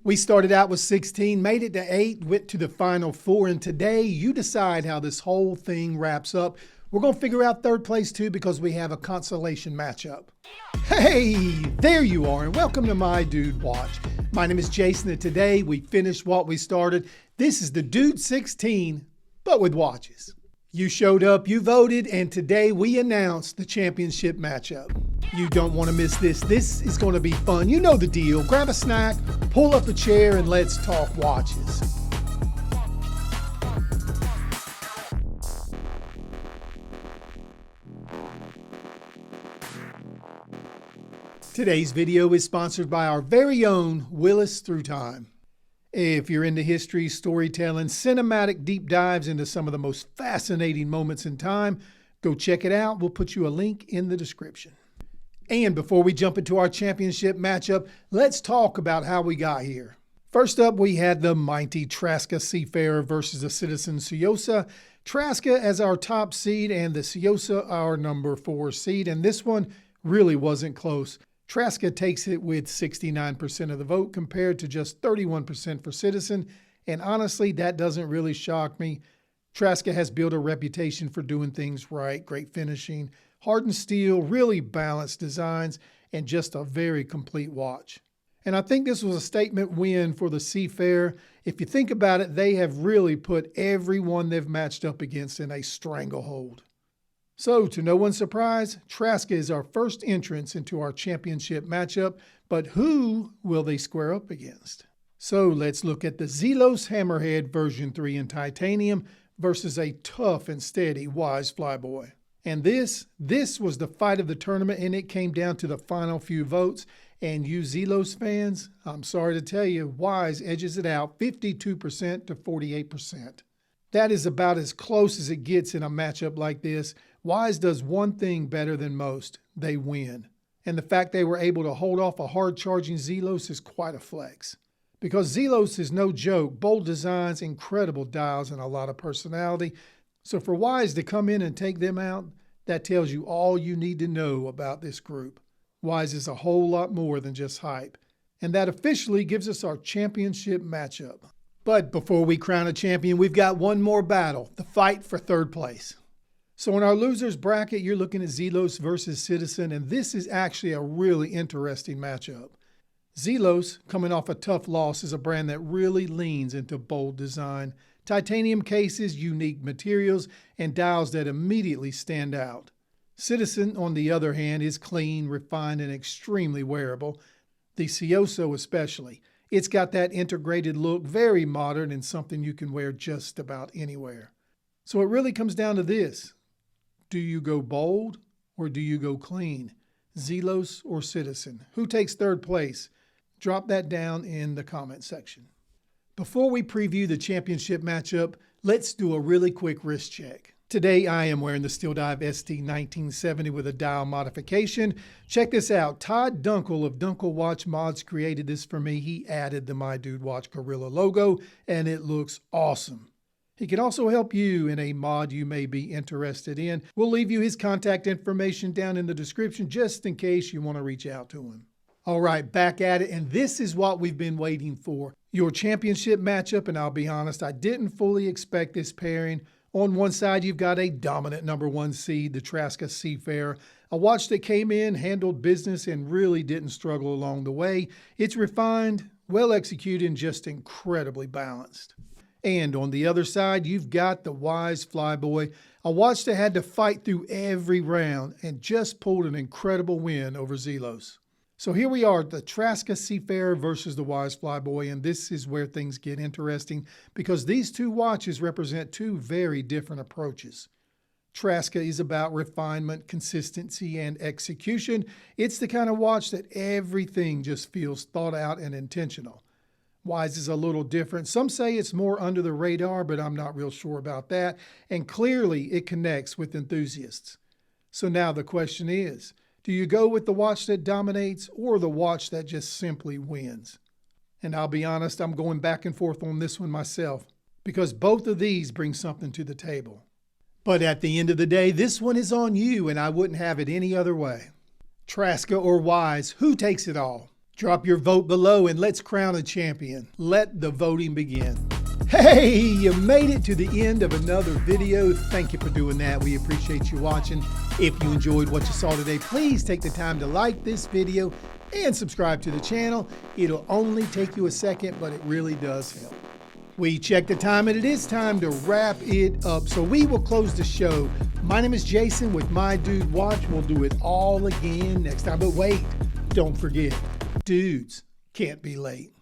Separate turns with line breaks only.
We started out with 16, made it to 8, went to the final 4, and today you decide how this whole thing wraps up. We're going to figure out third place too because we have a consolation matchup. Hey, there you are, and welcome to My Dude Watch. My name is Jason, and today we finished what we started. This is the Dude 16, but with watches. You showed up, you voted, and today we announced the championship matchup. You don't want to miss this. This is going to be fun. You know the deal. Grab a snack, pull up a chair, and let's talk watches. Today's video is sponsored by our very own Willis Through Time. If you're into history, storytelling, cinematic deep dives into some of the most fascinating moments in time, go check it out. We'll put you a link in the description. And before we jump into our championship matchup, let's talk about how we got here. First up, we had the mighty Traska Seafarer versus the Citizen Tsuyosa. Traska as our top seed and the Tsuyosa our number 4 seed. And this one really wasn't close. Traska takes it with 69% of the vote compared to just 31% for Citizen. And honestly, that doesn't really shock me. Traska has built a reputation for doing things right, great finishing, hardened steel, really balanced designs, and just a very complete watch. And I think this was a statement win for the Seafarer. If you think about it, they have really put everyone they've matched up against in a stranglehold. So, to no one's surprise, Traska is our first entrance into our championship matchup, but who will they square up against? So, let's look at the Zelos Hammerhead version 3 in titanium versus a tough and steady Wise Flyboy. And this was the fight of the tournament, and it came down to the final few votes. And you Zelos fans, I'm sorry to tell you, Wise edges it out 52% to 48%. That is about as close as it gets in a matchup like this. Wise does one thing better than most. They win. And the fact they were able to hold off a hard-charging Zelos is quite a flex. Because Zelos is no joke, bold designs, incredible dials, and a lot of personality. So for Wise to come in and take them out, that tells you all you need to know about this group. Wise is a whole lot more than just hype. And that officially gives us our championship matchup. But before we crown a champion, we've got one more battle, the fight for third place. So in our losers bracket, you're looking at Zelos versus Citizen, and this is actually a really interesting matchup. Zelos, coming off a tough loss, is a brand that really leans into bold design, titanium cases, unique materials, and dials that immediately stand out. Citizen, on the other hand, is clean, refined, and extremely wearable. The Tsuyosa especially. It's got that integrated look, very modern, and something you can wear just about anywhere. So it really comes down to this. Do you go bold or do you go clean? Zelos or Citizen? Who takes third place? Drop that down in the comment section. Before we preview the championship matchup, let's do a really quick wrist check. Today I am wearing the Steel Dive ST1970 with a dial modification. Check this out. Todd Dunkel of Dunkel Watch Mods created this for me. He added the My Dude Watch Gorilla logo and it looks awesome. He can also help you in a mod you may be interested in. We'll leave you his contact information down in the description just in case you want to reach out to him. All right, back at it, and this is what we've been waiting for. Your championship matchup, and I'll be honest, I didn't fully expect this pairing. On one side, you've got a dominant number 1 seed, the Traska Seafarer, a watch that came in, handled business, and really didn't struggle along the way. It's refined, well executed, and just incredibly balanced. And on the other side, you've got the Wise Flyboy, a watch that had to fight through every round and just pulled an incredible win over Zelos. So here we are, the Traska Seafarer versus the Wise Flyboy, and this is where things get interesting because these two watches represent two very different approaches. Traska is about refinement, consistency, and execution. It's the kind of watch that everything just feels thought out and intentional. Wise is a little different. Some say it's more under the radar, but I'm not real sure about that. And clearly it connects with enthusiasts. So now the question is, do you go with the watch that dominates or the watch that just simply wins? And I'll be honest, I'm going back and forth on this one myself because both of these bring something to the table. But at the end of the day, this one is on you and I wouldn't have it any other way. Traska or Wise, who takes it all? Drop your vote below and let's crown a champion. Let the voting begin. Hey, you made it to the end of another video. Thank you for doing that. We appreciate you watching. If you enjoyed what you saw today, please take the time to like this video and subscribe to the channel. It'll only take you a second, but it really does help. We checked the time and it is time to wrap it up. So we will close the show. My name is Jason with My Dude Watch. We'll do it all again next time. But wait, don't forget, dudes can't be late.